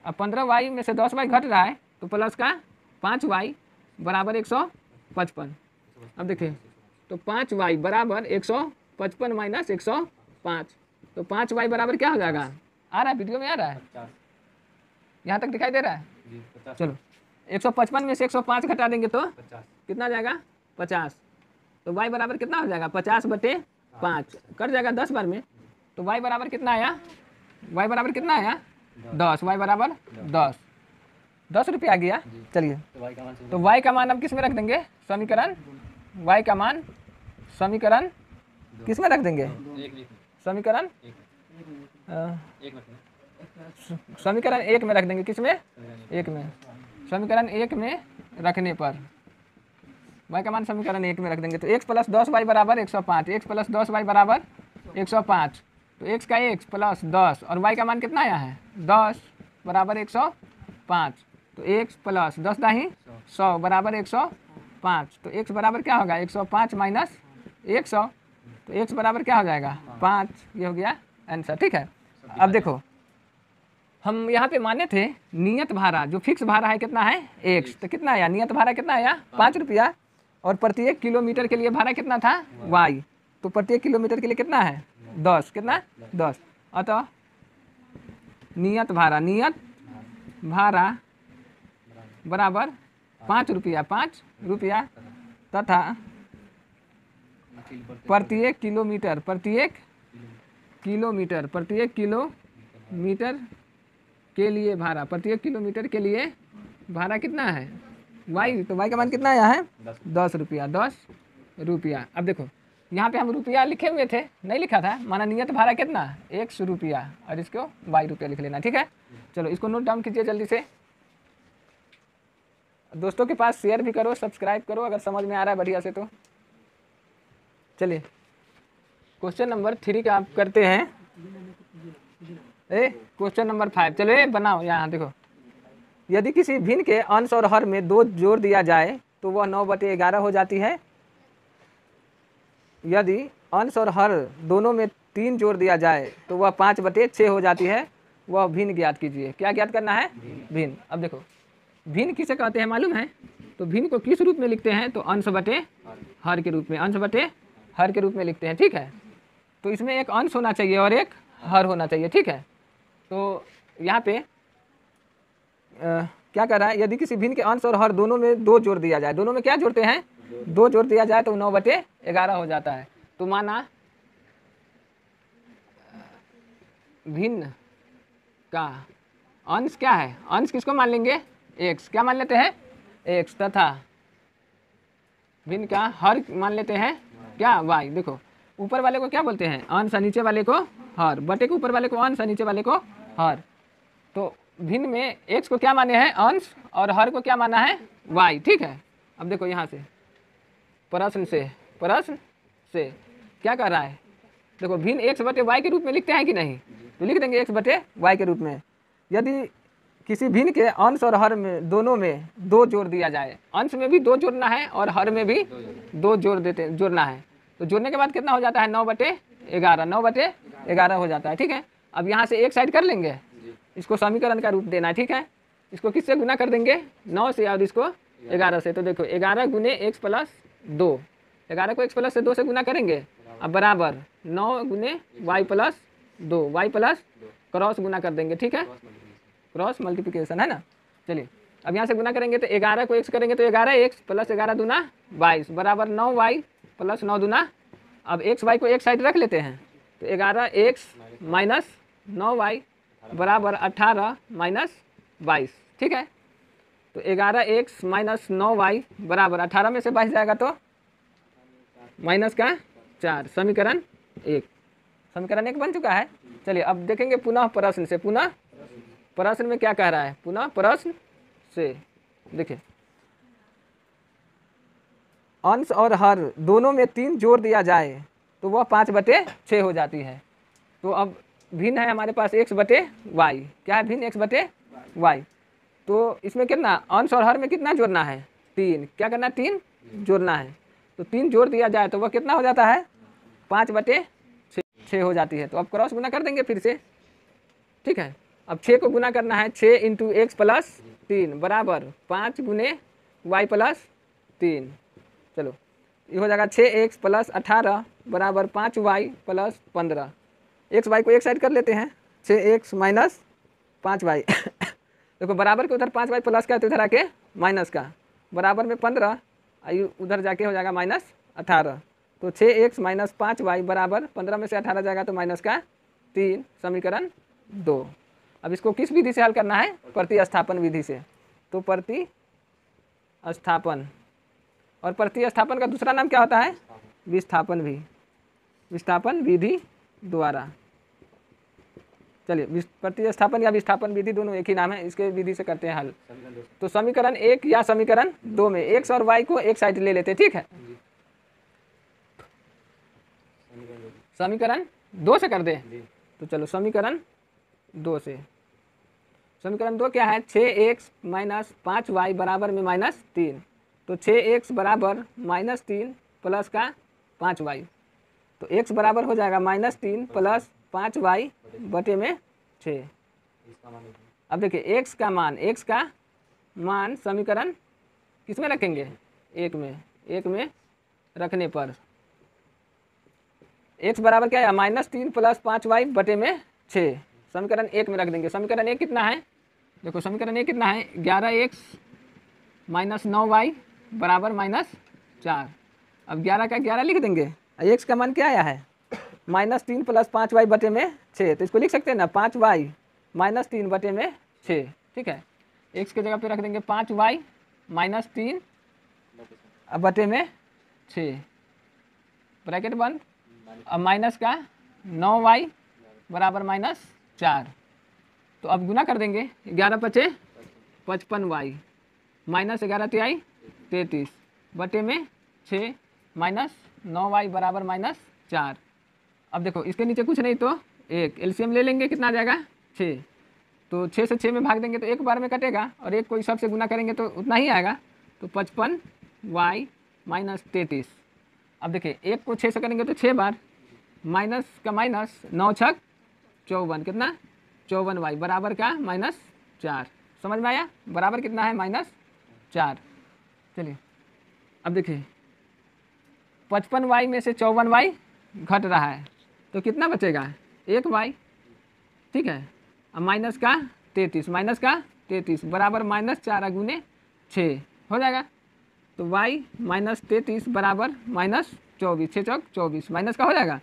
अब 15 वाई में से 10 वाई घट रहा है तो प्लस का 5y बराबर 155। अब देखिए तो 5y बराबर 155 माइनस 105, तो 5y बराबर क्या हो जाएगा, आ रहा है वीडियो में, आ रहा है, यहाँ तक दिखाई दे रहा है। चलो 155 में से 105 घटा देंगे तो कितना आ जाएगा, 50। तो y बराबर कितना हो जाएगा, 50/5 कर जाएगा 10 बार में। तो y बराबर कितना आया, y बराबर कितना आया 10, y बराबर 10 रुपये आ गया। चलिए तो y का मान अब किस में रख देंगे, समीकरण y का मान समीकरण किस में रख देंगे, समीकरण समीकरण 1 में रख देंगे, किस में, 1 में। समीकरण 1 में रखने पर y का मान समीकरण 1 में रख देंगे तो x + 10y बराबर 105, x + 10y बराबर 105। तो x का x प्लस 10 और y का मान कितना आया है 10 बराबर 105। तो x प्लस 10 दाही 100 बराबर 105। तो x बराबर क्या होगा 105 माइनस 100, तो x बराबर क्या हो जाएगा 5। ये हो गया आंसर, ठीक है। अब देखो हम यहाँ पे माने थे नियत भाड़ा, जो फिक्स भाड़ा है कितना है x, तो कितना आया नियत भाड़ा कितना आया 5 रुपया, और प्रत्येक किलोमीटर के लिए भाड़ा कितना था y, तो प्रत्येक किलोमीटर के लिए कितना है 10, कितना 10। अतः नियत भाड़ा बराबर 5 रुपया तथा प्रत्येक किलोमीटर के लिए भाड़ा, प्रत्येक किलोमीटर के लिए भाड़ा कितना है y, तो y का मान कितना आया है 10 रुपया। अब देखो यहाँ पे हम रुपया लिखे हुए थे, नहीं लिखा था, माना नियत भाड़ा कितना x रुपया और इसको y रुपया लिख लेना, ठीक है। चलो इसको नोट डाउन कीजिए जल्दी से, दोस्तों के पास शेयर भी करो, सब्सक्राइब करो अगर समझ में आ रहा है बढ़िया से। तो चलिए क्वेश्चन नंबर 3 का आप करते हैं, क्वेश्चन नंबर 5। चलो बनाओ, यहाँ देखो, यदि किसी भिन्न के अंश और हर में 2 जोड़ दिया जाए तो वह 9/11 हो जाती है। यदि अंश और हर दोनों में 3 जोड़ दिया जाए तो वह 5/6 हो जाती है। वह भिन्न ज्ञात कीजिए। क्या ज्ञात करना है, भिन्न। अब देखो भिन्न किसे कहते हैं मालूम है, तो भिन्न को किस रूप में लिखते हैं, तो अंश बटे हर के रूप में, अंश बटे हर के रूप में लिखते हैं, ठीक है। तो इसमें एक अंश होना चाहिए और एक हर होना चाहिए, ठीक है। तो यहाँ पे क्या कर रहा है, यदि किसी भिन्न के अंश और हर दोनों में 2 जोड़ दिया जाए, दोनों में क्या जोड़ते हैं 2 जोड़ दिया जाए तो 9/11 हो जाता है। तो माना भिन्न का अंश क्या है, अंश किसको मान लेंगे x, क्या मान लेते हैं x, तथा भिन्न का हर मान लेते हैं क्या y। देखो ऊपर वाले को क्या बोलते हैं अंश, नीचे वाले को हर, बटे के ऊपर वाले को अंश, नीचे वाले को हर। तो भिन्न में x को क्या माने हैं अंश और हर को क्या माना है y, ठीक है। अब देखो यहाँ से प्रश्न से क्या कर रहा है, देखो भिन्न x/y के रूप में लिखते हैं कि नहीं, तो लिख देंगे x/y के रूप में। यदि किसी भिन्न के अंश और हर में दोनों में 2 जोड़ दिया जाए, अंश में भी 2 जोड़ना है और हर में भी 2 जोड़ना है, तो जोड़ने के बाद कितना हो जाता है 9/11, 9/11 हो जाता है, ठीक है। अब यहाँ से एक साइड कर लेंगे, इसको समीकरण का रूप देना है, ठीक है। इसको किससे गुना कर देंगे 9 से और इसको 11 से। तो देखो 11 गुने x + 2, 11 को x + 2 से गुना करेंगे, अब बराबर 9 गुने y + 2, y प्लस क्रॉस गुना कर देंगे, ठीक है, क्रॉस मल्टीप्लिकेशन है ना। चलिए अब यहाँ से गुना करेंगे तो 11 को x करेंगे तो 11x + 11 दूना 22 बराबर 9y + 9 दूना। अब xy को एक साइड रख लेते हैं, तो 11x - 9y बराबर 18 - 22, ठीक है। तो 11x - 9y बराबर 18 में से 22 जाएगा तो -4, समीकरण 1, समीकरण 1 बन चुका है। चलिए अब देखेंगे पुनः प्रश्न से, पुनः प्रश्न में क्या कह रहा है, पुनः प्रश्न से देखिए, अंश और हर दोनों में 3 जोड़ दिया जाए तो वह 5/6 हो जाती है। तो अब भिन्न है हमारे पास x/y, क्या है भिन्न x/y। तो इसमें कितना अंश और हर में कितना जोड़ना है 3, क्या करना है 3 जोड़ना है। तो 3 जोड़ दिया जाए तो वह कितना हो जाता है 5/6 हो जाती है। तो अब क्रॉस गुना कर देंगे फिर से, ठीक है। अब 6 को गुना करना है 6 × x + 3 बराबर 5 गुने वाई प्लस 3। चलो ये हो जाएगा 6x प्लस 18 बराबर 5y प्लस 15। एक्स वाई को एक साइड कर लेते हैं, 6x माइनस 5y देखो बराबर के उधर 5y प्लस का है तो इधर आके माइनस का, बराबर में 15 उधर जाके हो जाएगा माइनस 18। तो 6x माइनस 5y बराबर 15 में से 18 जाएगा तो माइनस का 3, समीकरण 2। अब इसको किस विधि से हल करना है? प्रतिस्थापन विधि से। तो प्रतिस्थापन, और प्रतिस्थापन का दूसरा नाम क्या होता है? विस्थापन भी, विस्थापन विधि द्वारा। चलिए प्रतिस्थापन या विस्थापन विधि दोनों एक ही नाम है, इसके विधि से करते हैं हल। तो समीकरण 1 या समीकरण 2 में x और y को एक साइड ले लेते हैं, ठीक है। समीकरण 2 से कर दे, तो चलो समीकरण 2 से। समीकरण 2 क्या है? 6x माइनस 5y बराबर में माइनस 3। तो 6x बराबर माइनस 3 प्लस का 5y, तो x बराबर हो जाएगा माइनस 3 प्लस 5y बटे में 6। अब देखिए x का मान समीकरण किस में रखेंगे? 1 में रखने पर x बराबर क्या है? माइनस 3 प्लस 5y बटे में 6। समीकरण 1 में रख देंगे। समीकरण 1 कितना है? देखो समीकरण 1 कितना है? 11x माइनस 9y बराबर माइनस 4। अब 11 का 11 लिख देंगे। x का मान क्या आया है? माइनस 3 प्लस 5y बटे में 6, तो इसको लिख सकते हैं ना 5y माइनस 3 बटे में 6, ठीक है। x के जगह पे रख देंगे 5y माइनस 3 बटे में 6, ब्रैकेट बंद। अब माइनस का 9y बराबर माइनस 4, तो अब गुना कर देंगे। 11 पचे 55y माइनस 11 तिहाई 33 बटे में 6 माइनस 9y बराबर माइनस 4। अब देखो इसके नीचे कुछ नहीं तो 1, एलसीएम ले लेंगे, कितना आ जाएगा? 6। तो 6 से 6 में भाग देंगे तो एक बार में कटेगा, और एक को सब से गुना करेंगे तो उतना ही आएगा। तो 55y माइनस 33। अब देखिए 1 को 6 से करेंगे तो 6 बार, माइनस का माइनस 9 छक 54, कितना? 54y बराबर का माइनस 4। समझ में आया? बराबर कितना है? माइनस 4। चलिए अब देखिए 55y में से 54y घट रहा है तो कितना बचेगा? 1y, ठीक है। अब माइनस का 33 बराबर माइनस 4 गुने 6 हो जाएगा। तो y माइनस 33 बराबर माइनस 24, 6 चौक 24, माइनस का हो जाएगा।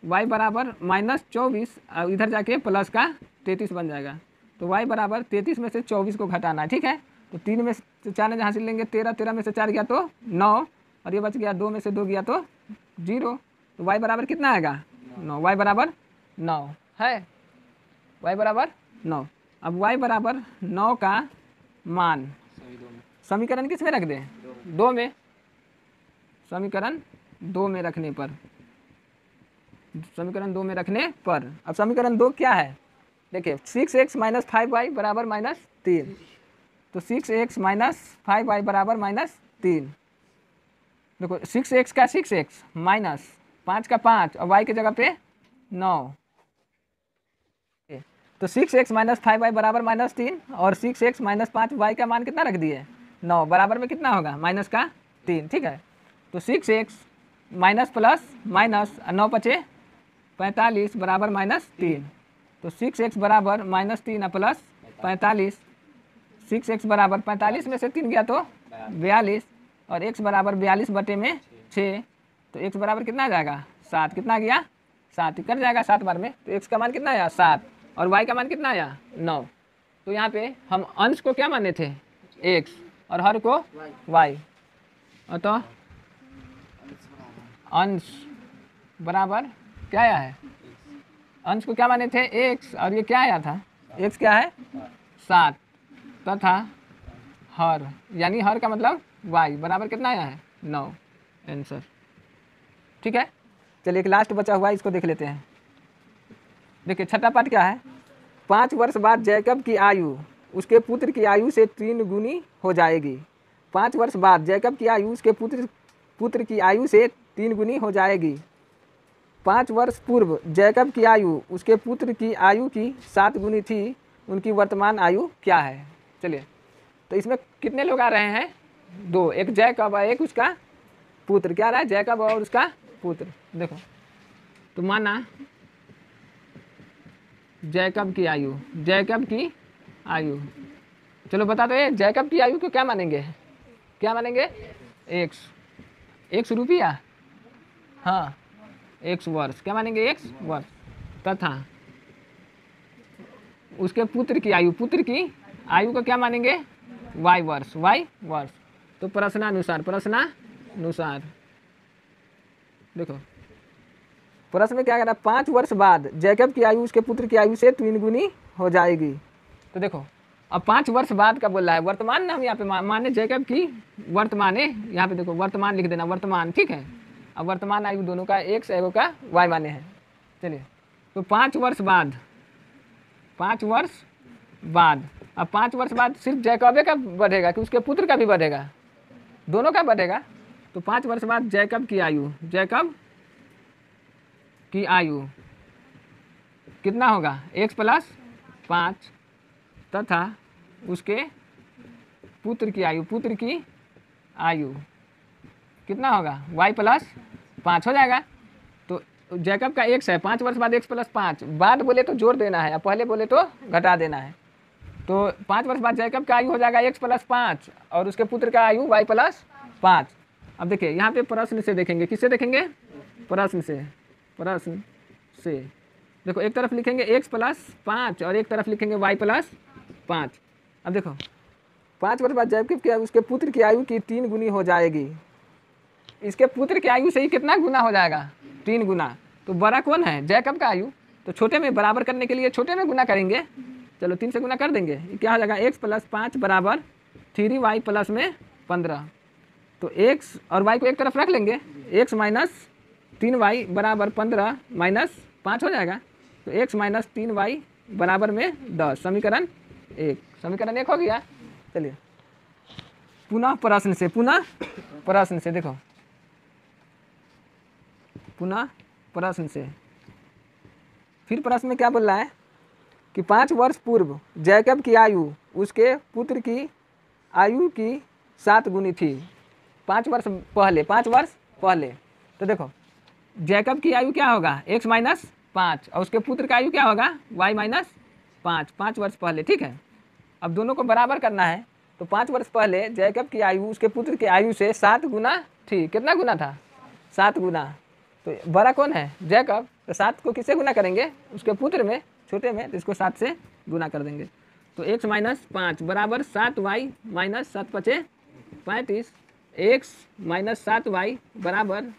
y बराबर माइनस 24, इधर जाके प्लस का 33 बन जाएगा। तो y बराबर 33 में से 24 को घटाना है, ठीक है। तो 3 में से 4 जहाँ से लेंगे 13, 13 में से 4 गया तो 9, और ये बच गया 2 में से 2 गया तो 0। तो y बराबर कितना आएगा? 9। y बराबर 9 है, y बराबर 9। अब y बराबर 9 का मान समीकरण किस में रख दें? 2 में। समीकरण 2 में रखने पर, समीकरण 2 में रखने पर अब समीकरण 2 क्या है? देखिए 6x माइनस 5y बराबर माइनस 3। तो 6x माइनस 5y बराबर माइनस 3। देखो 6x का 6x माइनस 5 का 5 और y की जगह पे 9। तो 6x माइनस 5y बराबर माइनस 3, और 6x माइनस 5y का मान कितना रख दिए? 9, बराबर में कितना होगा? माइनस का 3, ठीक है। तो 6x माइनस प्लस माइनस 9 पचे 45 बराबर माइनस 3। तो 6x बराबर माइनस 3 प्लस 45, 6x बराबर 45 में से 3 गया तो 42, और x बराबर 42 बटे में 6। तो x बराबर कितना आ जाएगा? 7। कितना गया? 7 कर जाएगा 7 बार में। तो x का मान कितना आया? 7, और y का मान कितना आया? 9। तो यहाँ पे हम अंश को क्या माने थे? x, और हर को y। तो अंश बराबर क्या आया है? अंश को क्या माने थे? x, और ये क्या आया था? x क्या है? 7, तथा हर, यानी हर का मतलब y बराबर कितना आया है? 9 आंसर, ठीक है। चलिए एक लास्ट बचा हुआ है, इसको देख लेते हैं। देखिए छठा पाठ क्या है? 5 वर्ष बाद जैकब की आयु उसके पुत्र की आयु से 3 गुनी हो जाएगी। 5 वर्ष बाद जैकब की आयु उसके पुत्र की आयु से 3 गुनी हो जाएगी। 5 वर्ष पूर्व जैकब की आयु उसके पुत्र की आयु की 7 गुनी थी। उनकी वर्तमान आयु क्या है? चलिए तो इसमें कितने लोग आ रहे हैं? 2, एक जैकब और एक उसका पुत्र। क्या आ रहा है? जैकब और उसका पुत्र। देखो तो माना जैकब की आयु, जैकब की आयु, चलो बता दो, ये जैकब की आयु को क्या मानेंगे? क्या मानेंगे? एक्स रुपया, हाँ एक्स वर्ष। क्या मानेंगे? एक्स वर्ष। तथा उसके पुत्र की आयु, पुत्र की आयु को क्या मानेंगे? वाई वर्ष, वाई वर्ष। तो प्रश्नानुसार, प्रश्नानुसार देखो प्रश्न में क्या कह रहा है? 5 वर्ष बाद जैकब की आयु उसके पुत्र की आयु से 3 गुनी हो जाएगी। तो देखो अब 5 वर्ष बाद का बोल रहा है, वर्तमान ना हम यहाँ पे माने जैकब की वर्तमान है, यहाँ पे देखो वर्तमान लिख देना, वर्तमान, ठीक है। अब वर्तमान आयु दोनों का एक्स एगो का वाई माने हैं। चलिए तो 5 वर्ष बाद, 5 वर्ष बाद, अब 5 वर्ष बाद सिर्फ जैकबे का बढ़ेगा कि उसके पुत्र का भी बढ़ेगा? दोनों का बढ़ेगा। तो 5 वर्ष बाद जैकब की आयु, जैकब की आयु कितना होगा? x + 5 तथा उसके पुत्र की आयु, पुत्र की आयु कितना होगा? y + 5 हो जाएगा। तो जैकब का x है, 5 वर्ष बाद x + 5, बाद बोले तो जोड़ देना है, पहले बोले तो घटा देना है। तो 5 वर्ष बाद जैकब का आयु हो जाएगा x + 5 और उसके पुत्र का आयु y + 5। अब देखिए यहाँ पे प्रश्न से देखेंगे, किससे देखेंगे? प्रश्न से, प्रश्न से देखो एक तरफ लिखेंगे x + 5 और एक तरफ लिखेंगे y + 5। अब देखो 5 वर्ष बाद जैकब की आयु उसके पुत्र की आयु की 3 गुनी हो जाएगी। इसके पुत्र की आयु से ही कितना गुना हो जाएगा? 3 गुना। तो बड़ा कौन है? जैकब का आयु। तो छोटे में बराबर करने के लिए छोटे में गुना करेंगे। चलो 3 से गुना कर देंगे, क्या हो जाएगा? x + 5 = 3y + 15। तो x और y को एक तरफ रख लेंगे, x - 3y = 15 - 5 हो जाएगा। तो x - 3y = 10। समीकरण 1, समीकरण 1 हो गया। चलिए पुनः प्रश्न से, पुनः प्रश्न से देखो, पुनः प्रश्न से फिर प्रश्न में क्या बोल रहा है कि 5 वर्ष पूर्व जैकब की आयु उसके पुत्र की आयु की 7 गुनी थी। 5 वर्ष पहले, 5 वर्ष पहले। तो देखो जैकब की आयु क्या होगा? x - 5 और उसके पुत्र का आयु क्या होगा? y - 5, 5 वर्ष पहले, ठीक है। अब दोनों को बराबर करना है। तो 5 वर्ष पहले जैकब की आयु उसके पुत्र की आयु से 7 गुना थी। कितना गुना था? 7 गुना। तो बड़ा कौन है? जैकब। तो 7 को किससे गुना करेंगे? उसके पुत्र में, छोटे में, तो इसको 7 से गुना कर देंगे। तो x - 5 = 7y - 7 × 5 = 35। x - 7y =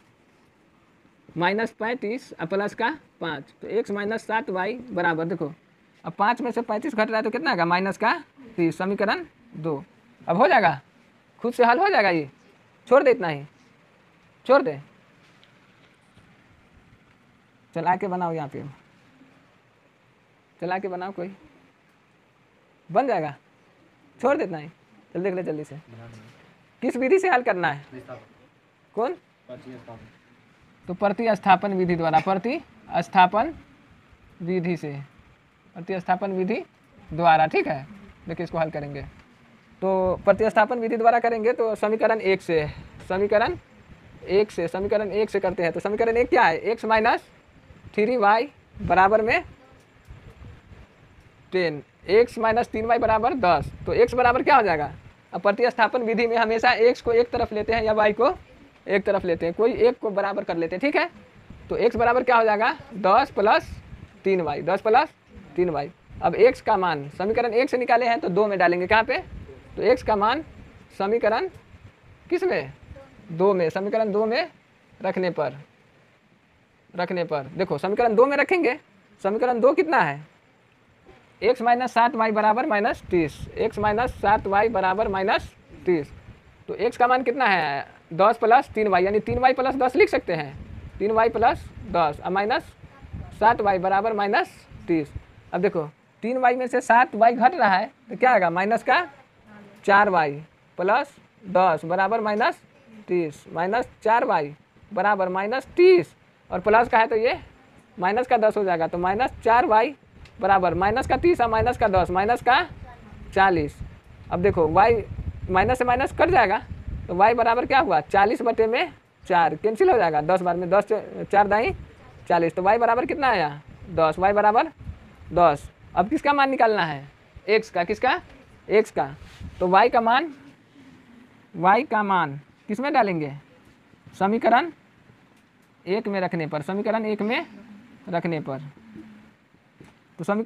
-35 और प्लस का 5। तो x - 7y बराबर, देखो अब 5 में से 35 घट रहा है तो कितना आएगा? -30। समीकरण 2। अब हो जाएगा, खुद से हल हो जाएगा। ये छोड़ दे, इतना ही छोड़ दे। चला के बनाओ, यहाँ पे चला के बनाओ, कोई बन जाएगा। छोड़ दे इतना ही। चल देख ले जल्दी से, किस विधि से हल करना है? कौन? तो प्रतिस्थापन विधि द्वारा, प्रतिस्थापन विधि से, प्रतिस्थापन विधि द्वारा, ठीक है। देखिए इसको हल करेंगे तो प्रतिस्थापन विधि द्वारा करेंगे। तो समीकरण 1 से, समीकरण 1 से, समीकरण 1 से करते हैं। तो समीकरण 1 क्या है? x - 3y बराबर में 10, x - 3y = 10। तो x बराबर क्या हो जाएगा? अब प्रतिस्थापन विधि में हमेशा x को एक तरफ लेते हैं या y को एक तरफ लेते हैं, कोई एक को बराबर कर लेते हैं, ठीक है। तो x बराबर क्या हो जाएगा? 10 + 3y, 10 + 3y। अब x का मान समीकरण 1 से निकाले हैं तो 2 में डालेंगे। कहाँ पे? तो x का मान समीकरण किस में? 2 में। समीकरण 2 में रखने पर देखो समीकरण 2 में रखेंगे। समीकरण 2 कितना है? x - 7y = -30, x - 7y = -30। तो x का मान कितना है? 10 + 3y, यानी 3y + 10 लिख सकते हैं। 3y + 10 और -7y = -30। अब देखो 3y में से 7y घट रहा है तो क्या आएगा? -4y + 10 = -30, -4y = -30 और प्लस का है तो ये -10 हो जाएगा। तो -4y = -30 और -10 -40। अब देखो y माइनस से माइनस कट जाएगा, तो y बराबर क्या हुआ 40/4 कैंसिल हो जाएगा, 10 बार में 10 4 दाई 40, तो y बराबर कितना आया 10, y बराबर 10। अब किसका मान निकालना है x का, किसका x का, तो y का मान किस में डालेंगे समीकरण 1 में रखने पर, समीकरण 1 में रखने पर, तो समीकरण